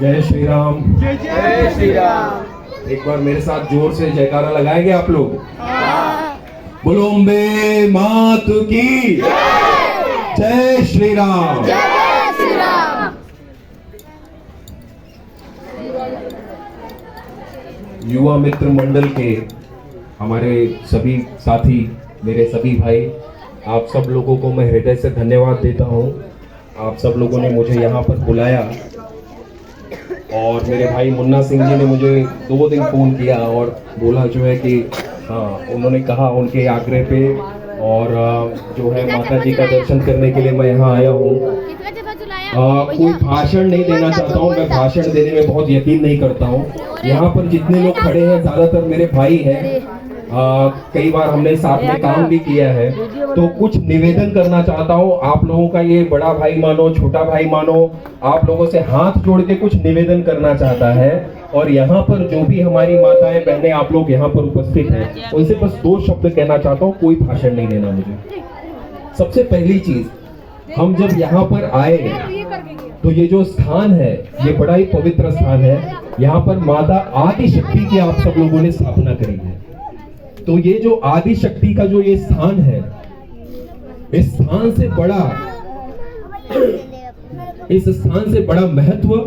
जय श्री राम। जय जय श्री राम। एक बार मेरे साथ जोर से जयकारा लगाएंगे आप लोग? बोलो अम्बे मात की जय श्री राम। जय श्री राम। युवा मित्र मंडल के हमारे सभी साथी, मेरे सभी भाई, आप सब लोगों को मैं हृदय से धन्यवाद देता हूं। आप सब लोगों ने मुझे यहाँ पर बुलाया और मेरे भाई मुन्ना सिंह जी ने मुझे 2 दिन फ़ोन किया और बोला जो है कि उन्होंने कहा उनके आग्रह पे और जो है माता जी का दर्शन करने के लिए मैं यहाँ आया हूँ। कोई भाषण नहीं देना चाहता हूँ, मैं भाषण देने में बहुत यकीन नहीं करता हूँ। यहाँ पर जितने लोग खड़े हैं ज़्यादातर मेरे भाई हैं, कई बार हमने साथ में काम भी किया है, तो कुछ निवेदन करना चाहता हूँ। आप लोगों का ये बड़ा भाई मानो, छोटा भाई मानो, आप लोगों से हाथ जोड़ के कुछ निवेदन करना चाहता है। और यहाँ पर जो भी हमारी माताएं बहनें आप लोग यहाँ पर उपस्थित हैं, उनसे बस 2 शब्द कहना चाहता हूँ, कोई भाषण नहीं देना मुझे। सबसे पहली चीज, हम जब यहाँ पर आए तो ये जो स्थान है ये बड़ा ही पवित्र स्थान है। यहाँ पर माता आदि शक्ति की आप सब लोगों ने स्थापना करी है। तो ये जो आदि शक्ति का जो ये स्थान है, इस स्थान से बड़ा महत्व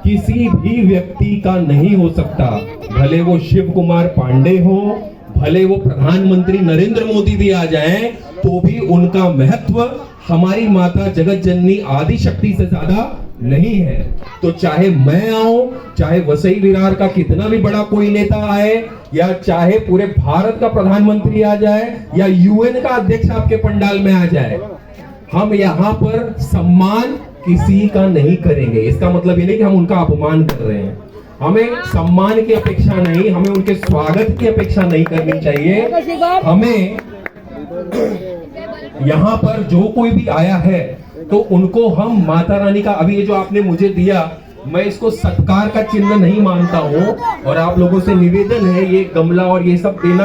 किसी भी व्यक्ति का नहीं हो सकता। भले वो शिव कुमार पांडे हो, भले वो प्रधानमंत्री नरेंद्र मोदी भी आ जाएं, तो भी उनका महत्व हमारी माता जगत जननी आदि शक्ति से ज्यादा नहीं है। तो चाहे मैं आऊं, चाहे वसई विरार का कितना भी बड़ा कोई नेता आए, या चाहे पूरे भारत का प्रधानमंत्री आ जाए, या यूएन का अध्यक्ष आपके पंडाल में आ जाए, हम यहाँ पर सम्मान किसी का नहीं करेंगे। इसका मतलब ये नहीं कि हम उनका अपमान कर रहे हैं। हमें सम्मान की अपेक्षा नहीं, हमें उनके स्वागत की अपेक्षा नहीं करनी चाहिए। हमें यहाँ पर जो कोई भी आया है तो उनको हम माता रानी का, अभी ये जो आपने मुझे दिया, मैं इसको सत्कार का चिन्ह नहीं मानता हूँ। और आप लोगों से निवेदन है, ये गमला और ये सब देना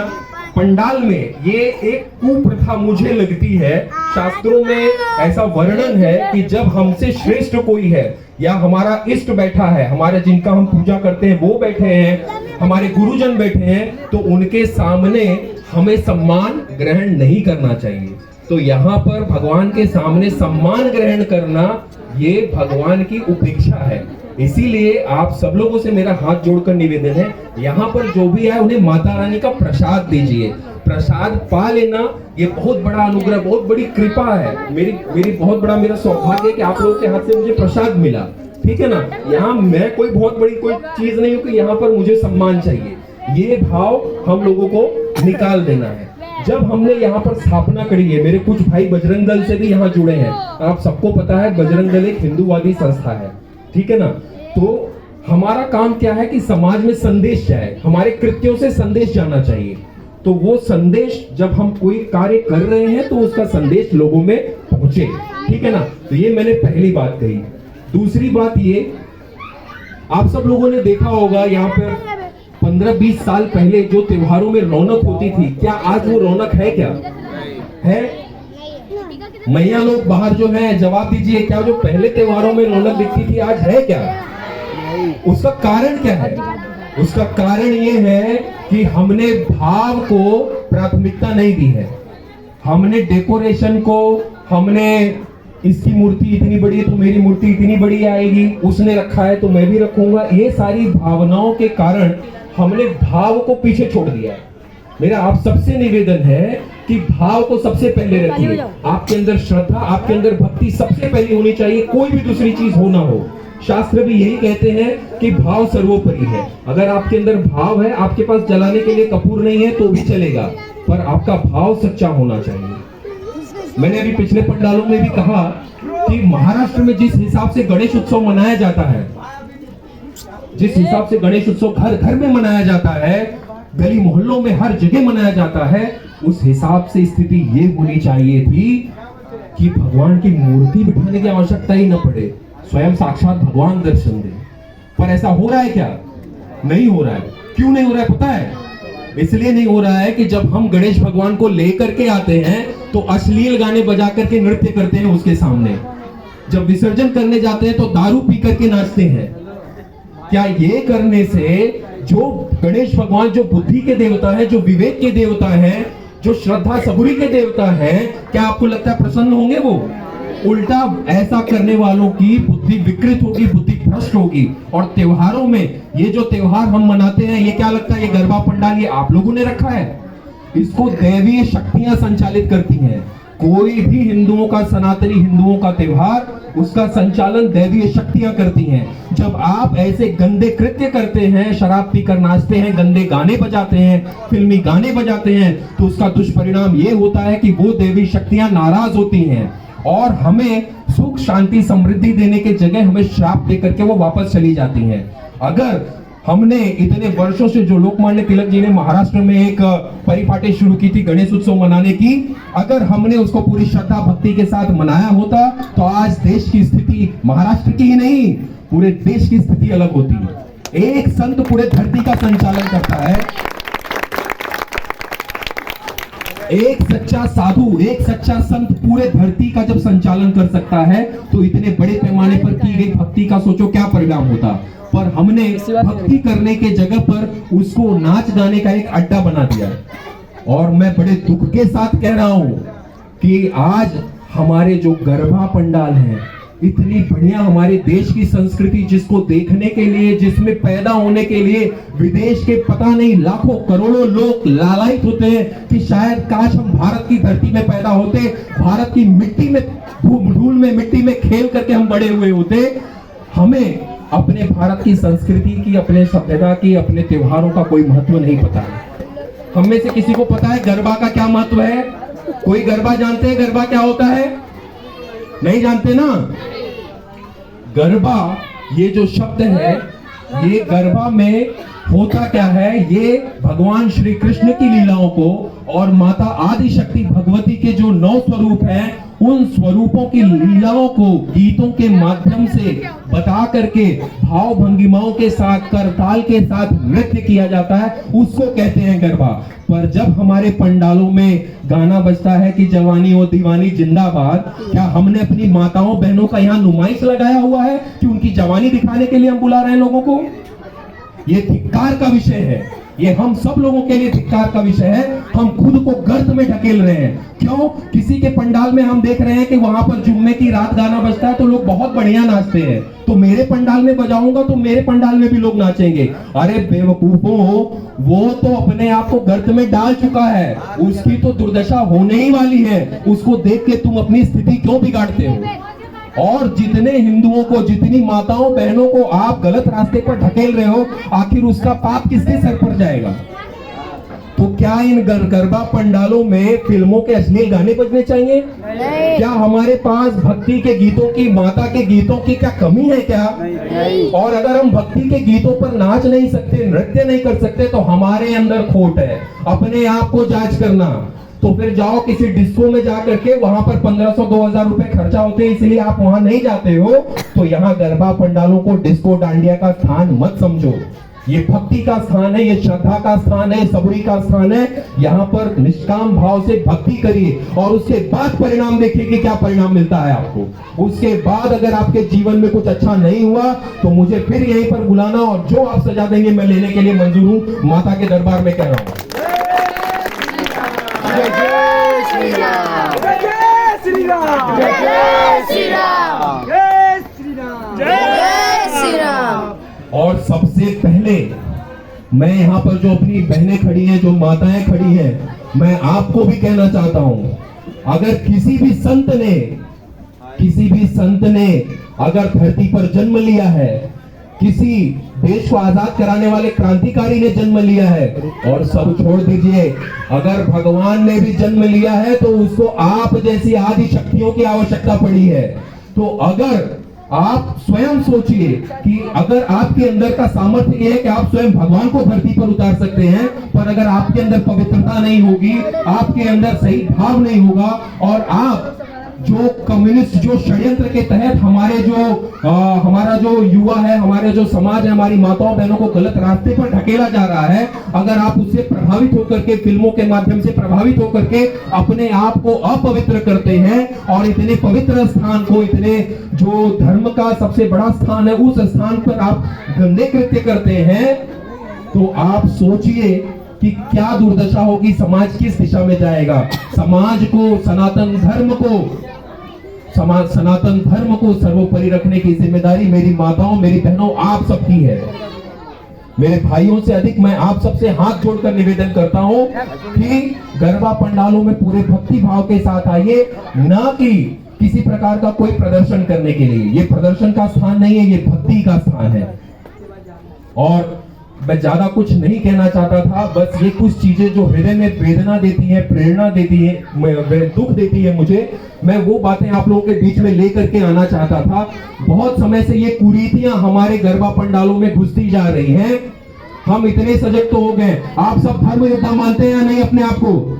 पंडाल में, ये एक कुप्रथा मुझे लगती है। शास्त्रों में ऐसा वर्णन है कि जब हमसे श्रेष्ठ कोई है, या हमारा इष्ट बैठा है, हमारे जिनका हम पूजा करते हैं वो बैठे हैं, हमारे गुरुजन बैठे हैं, तो उनके सामने हमें सम्मान ग्रहण नहीं करना चाहिए। तो यहाँ पर भगवान के सामने सम्मान ग्रहण करना, ये भगवान की उपेक्षा है। इसीलिए आप सब लोगों से मेरा हाथ जोड़कर निवेदन है, यहाँ पर जो भी है उन्हें माता रानी का प्रसाद दीजिए। प्रसाद पा लेना ये बहुत बड़ा अनुग्रह, बहुत बड़ी कृपा है। मेरी बहुत बड़ा मेरा सौभाग्य है कि आप लोगों के हाथ से मुझे प्रसाद मिला, ठीक है ना। यहाँ मैं कोई बहुत बड़ी कोई चीज नहीं हूँ कि यहाँ पर मुझे सम्मान चाहिए। ये भाव हम लोगों को निकाल देना है। जब हमने यहाँ पर स्थापना करी है, मेरे कुछ भाई बजरंग दल से भी यहाँ जुड़े हैं। आप सबको पता है बजरंग दल एक हिंदूवादी संस्था है, ठीक है ना। तो हमारा काम क्या है कि समाज में संदेश जाए, हमारे कृत्यों से संदेश जाना चाहिए। तो वो संदेश, जब हम कोई कार्य कर रहे हैं तो उसका संदेश लोगों में पहुंचे, ठीक है ना। तो ये मैंने पहली बात कही। दूसरी बात ये, आप सब लोगों ने देखा होगा यहाँ पर 15-20 साल पहले जो त्योहारों में रौनक होती थी, क्या आज वो रौनक है? क्या है? मैया लोग बाहर जो है, जवाब दीजिए, क्या जो पहले त्योहारों में रौनक दिखती थी आज है क्या? उसका कारण क्या है? उसका कारण ये है कि हमने भाव को प्राथमिकता नहीं दी है। हमने डेकोरेशन को, हमने इसकी मूर्ति इतनी बड़ी है तो मेरी मूर्ति इतनी बड़ी आएगी, उसने रखा है तो मैं भी रखूंगा, ये सारी भावनाओं के कारण हमने भाव को पीछे छोड़ दिया है। मेरा आप सबसे निवेदन है कि भाव को सबसे पहले रखिए। आपके अंदर श्रद्धा, आपके अंदर भक्ति सबसे पहले होनी चाहिए, कोई भी दूसरी चीज हो ना हो। शास्त्र भी यही कहते हैं कि भाव सर्वोपरि है। अगर आपके अंदर भाव है, आपके पास जलाने के लिए कपूर नहीं है तो भी चलेगा, पर आपका भाव सच्चा होना चाहिए। मैंने अभी पिछले पंडालों में भी कहा कि महाराष्ट्र में जिस हिसाब से गणेश उत्सव मनाया जाता है, जिस हिसाब से गणेश उत्सव घर घर में मनाया जाता है, गली मोहल्लों में हर जगह मनाया जाता है, उस हिसाब से स्थिति ये होनी चाहिए थी कि भगवान की मूर्ति बिठाने की आवश्यकता ही न पड़े, स्वयं साक्षात भगवान दर्शन दे। पर ऐसा हो रहा है क्या? नहीं हो रहा है। क्यों नहीं हो रहा है पता है? इसलिए नहीं हो रहा है कि जब हम गणेश भगवान को लेकर के आते हैं तो अश्लील गाने बजा करके नृत्य करते हैं उसके सामने। जब विसर्जन करने जाते हैं तो दारू पी करके नाचते हैं। क्या ये करने से जो गणेश भगवान जो बुद्धि के देवता है, जो विवेक के देवता है, जो श्रद्धा सबूरी के देवता है, क्या आपको लगता है प्रसन्न होंगे? वो उल्टा ऐसा करने वालों की बुद्धि विकृत होगी, बुद्धि भ्रष्ट होगी। और त्योहारों में ये जो त्योहार हम मनाते हैं, ये क्या लगता है? ये गरबा पंडाल ये आप लोगों ने रखा है? इसको दैवीय शक्तियां संचालित करती हैं। कोई भी हिंदुओं का, सनातनी हिंदुओं का त्योहार, उसका संचालन दैवीय शक्तियां करती हैं। जब आप ऐसे गंदे कृत्य करते हैं, शराब पीकर नाचते हैं, गंदे गाने बजाते हैं, फिल्मी गाने बजाते हैं, तो उसका दुष्परिणाम ये होता है कि वो देवी शक्तियां नाराज होती हैं और हमें सुख, शांति, समृद्धि देने के जगह हमें श्राप दे करके वो वापस चली जाती हैं। अगर हमने इतने वर्षों से, जो लोकमान्य तिलक जी ने महाराष्ट्र में एक परिपाटी शुरू की थी गणेश उत्सव मनाने की, अगर हमने उसको पूरी श्रद्धा भक्ति के साथ मनाया होता तो आज देश की स्थिति, महाराष्ट्र की ही नहीं पूरे देश की स्थिति अलग होती। एक संत पूरे धरती का संचालन करता है, एक सच्चा साधु, एक सच्चा संत पूरे धरती का जब संचालन कर सकता है तो इतने बड़े पैमाने पर की गई भक्ति का सोचो क्या परिणाम होता। पर हमने भक्ति करने के जगह पर उसको नाच गाने का एक अड्डा बना दिया। और मैं बड़े दुख के साथ कह रहा हूं कि आज हमारे जो गरबा पंडाल हैं, इतनी बढ़िया हमारे देश की संस्कृति, जिसको देखने के लिए, जिसमें पैदा होने के लिए विदेश के पता नहीं लाखों करोड़ों लोग लालायित होते हैं कि शायद काश हम भारत की धरती में पैदा होते, भारत की मिट्टी में, धूल में, मिट्टी में खेल करके हम बड़े हुए होते। हमें अपने भारत की संस्कृति की, अपने सभ्यता की, अपने त्योहारों का कोई महत्व नहीं पता है। हम में से किसी को पता है गरबा का क्या महत्व है? कोई गरबा जानते हैं? गरबा क्या होता है? नहीं जानते ना? गरबा, ये जो शब्द है, ये गरबा में होता क्या है? ये भगवान श्री कृष्ण की लीलाओं को और माता आदि शक्ति भगवती के जो 9 स्वरूप हैं, उन स्वरूपों की लीलाओं को गीतों के माध्यम से बता करके भाव भंगिमाओं के साथ, करताल के साथ नृत्य किया जाता है, उसको कहते हैं गरबा। पर जब हमारे पंडालों में गाना बजता है कि जवानी हो दीवानी जिंदाबाद, क्या हमने अपनी माताओं बहनों का यहाँ नुमाइश लगाया हुआ है कि उनकी जवानी दिखाने के लिए हम बुला रहे हैं लोगों को? ये धिक्कार का विषय है, ये हम सब लोगों के लिए धिक्कार का विषय है। हम खुद को गर्त में ढकेल रहे हैं। क्यों? किसी के पंडाल में हम देख रहे हैं कि वहां पर जुम्मे की रात गाना बजता है तो लोग बहुत बढ़िया नाचते हैं, तो मेरे पंडाल में बजाऊंगा तो मेरे पंडाल में भी लोग नाचेंगे। अरे बेवकूफों, वो तो अपने आप को गर्त में डाल चुका है, उसकी तो दुर्दशा होने ही वाली है। उसको देख के तुम अपनी स्थिति क्यों बिगाड़ते हो? और जितने हिंदुओं को, जितनी माताओं बहनों को आप गलत रास्ते पर ढकेल रहे हो, आखिर उसका पाप किसके सर पर जाएगा? तो क्या इन गरबा पंडालों में फिल्मों के अश्लील गाने बजने चाहिए? नहीं। क्या हमारे पास भक्ति के गीतों की, माता के गीतों की क्या कमी है क्या? नहीं। और अगर हम भक्ति के गीतों पर नाच नहीं सकते, नृत्य नहीं कर सकते, तो हमारे अंदर खोट है। अपने आप को जांच करना। तो फिर जाओ किसी डिस्को में जा करके, वहां पर 1500-2000 रुपए खर्चा होते हैं, इसलिए आप वहां नहीं जाते हो। तो यहाँ गरबा पंडालों को डिस्को डांडिया का स्थान मत समझो। ये भक्ति का स्थान है, ये श्रद्धा का स्थान है, सबूरी का स्थान है। यहाँ पर निष्काम भाव से भक्ति करिए और उसके बाद परिणाम देखिए कि क्या परिणाम मिलता है आपको। उसके बाद अगर आपके जीवन में कुछ अच्छा नहीं हुआ तो मुझे फिर यहीं पर बुलाना, और जो आप सजा देंगे मैं लेने के लिए मंजूर हूं। माता के दरबार में कह रहा हूं। जय जय श्री राम, जय जय श्री राम, जय जय श्री राम, जय श्री राम, जय जय श्री राम। और सबसे पहले मैं यहाँ पर जो अपनी बहनें खड़ी हैं, जो माताएं खड़ी हैं, मैं आपको भी कहना चाहता हूं, अगर किसी भी संत ने अगर धरती पर जन्म लिया है, किसी देश को आजाद कराने वाले क्रांतिकारी ने जन्म लिया है, और सब छोड़ दीजिए, अगर भगवान ने भी जन्म लिया है तो उसको आप जैसी आदि शक्तियों की आवश्यकता पड़ी है। तो अगर आप स्वयं सोचिए कि अगर आपके अंदर का सामर्थ्य यह है कि आप स्वयं भगवान को धरती पर उतार सकते हैं, पर अगर आपके अंदर पवित्रता नहीं होगी, आपके अंदर सही भाव नहीं होगा, और आप जो कम्युनिस्ट जो षड्यंत्र के तहत हमारा जो युवा है, हमारे जो समाज है, हमारी माताओं बहनों को गलत रास्ते पर ढकेला जा रहा है, अगर आप उससे प्रभावित होकर के, फिल्मों के माध्यम से प्रभावित होकर के अपने आप को अपवित्र करते हैं और इतने पवित्र स्थान को, इतने जो धर्म का सबसे बड़ा स्थान है, उस स्थान पर आप गंदे कृत्य करते हैं, तो आप सोचिए कि क्या दुर्दशा होगी, समाज किस दिशा में जाएगा। समाज को, सनातन धर्म को सर्वोपरि रखने की जिम्मेदारी मेरी माताओं, मेरी बहनों, आप सबकी है। मेरे भाइयों से अधिक मैं आप सबसे हाथ जोड़कर निवेदन करता हूं कि गरबा पंडालों में पूरे भक्ति भाव के साथ आइए, ना कि किसी प्रकार का कोई प्रदर्शन करने के लिए। ये प्रदर्शन का स्थान नहीं है, ये भक्ति का स्थान है। और मैं ज्यादा कुछ नहीं कहना चाहता था, बस ये कुछ चीजें जो हृदय में वेदना देती हैं, प्रेरणा देती है, दुख देती है मुझे, मैं वो बातें आप लोगों के बीच में लेकर के आना चाहता था। बहुत समय से ये कुरीतियां हमारे गरबा पंडालों में घुसती जा रही हैं। हम इतने सजग तो हो गए। आप सब धर्म योद्धा मानते हैं या नहीं अपने आप को?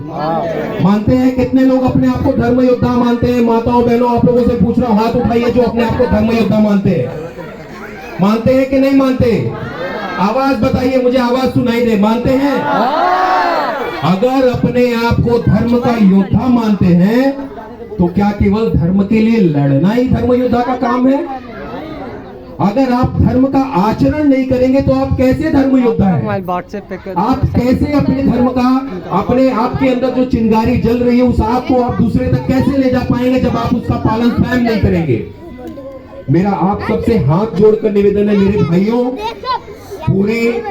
मानते हैं? कितने लोग अपने आप को धर्म योद्धा मानते हैं? माताओं बहनों, आप लोगों से पूछ रहा हूं, हाथ उठाइए जो अपने आप को धर्म योद्धा मानते हैं। मानते हैं कि नहीं मानते? आवाज बताइए, मुझे आवाज सुनाई दे। मानते हैं? अगर अपने आप को धर्म का योद्धा मानते हैं तो क्या केवल धर्म के लिए लड़ना ही धर्म योद्धा का काम है? अगर आप धर्म का आचरण नहीं करेंगे तो आप कैसे धर्म योद्धा हैं? आप कैसे अपने धर्म का, अपने आपके अंदर जो चिंगारी जल रही है उस आग को आप दूसरे तक कैसे ले जा पाएंगे जब आप उसका पालन स्वयं नहीं करेंगे? मेरा आप सबसे हाथ जोड़कर निवेदन है मेरे भाइयों, पूरे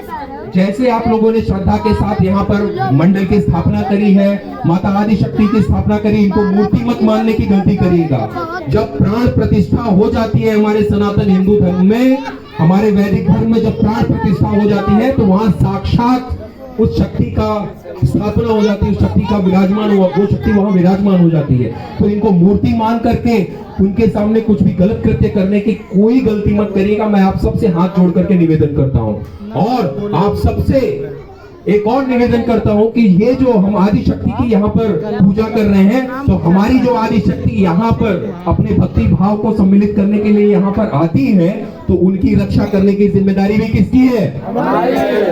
जैसे आप लोगों ने श्रद्धा के साथ यहाँ पर मंडल की स्थापना करी है, माता आदि शक्ति की स्थापना करी, इनको मूर्ति मत मानने की गलती करिएगा। जब प्राण प्रतिष्ठा हो जाती है हमारे सनातन हिंदू धर्म में, हमारे वैदिक धर्म में जब प्राण प्रतिष्ठा हो जाती है तो वहां साक्षात उस शक्ति का स्थापना हो जाती है, उस शक्ति का विराजमान हुआ, वो शक्ति वहां विराजमान हो जाती है। तो इनको मूर्ति मान करके उनके सामने कुछ भी गलत कृत्य करने की कोई गलती मत करिएगा। मैं आप सबसे हाथ जोड़ करके निवेदन करता हूं और आप सबसे एक और निवेदन करता हूं कि ये जो हम आदि शक्ति की यहाँ पर पूजा कर रहे हैं, तो हमारी जो आदि शक्ति यहाँ पर अपने भक्ति भाव को सम्मिलित करने के लिए यहाँ पर आती है, तो उनकी रक्षा करने की जिम्मेदारी भी किसकी है?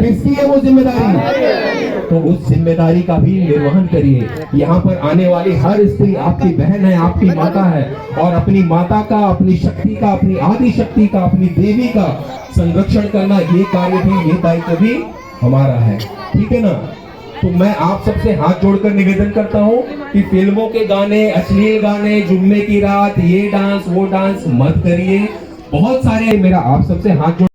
किसकी है वो जिम्मेदारी? तो उस जिम्मेदारी का भी निर्वहन करिए। यहाँ पर आने वाली हर स्त्री आपकी बहन है, आपकी माता है, और अपनी माता का, अपनी शक्ति का, अपनी आदि शक्ति का, अपनी देवी का संरक्षण करना, ये कार्य भी, ये दायित्व भी हमारा है। ठीक है ना? तो मैं आप सबसे हाथ जोड़कर निवेदन करता हूँ कि फिल्मों के गाने, अश्लील गाने, जुम्मे की रात, ये डांस वो डांस मत करिए। बहुत सारे, मेरा आप सबसे हाथ जोड़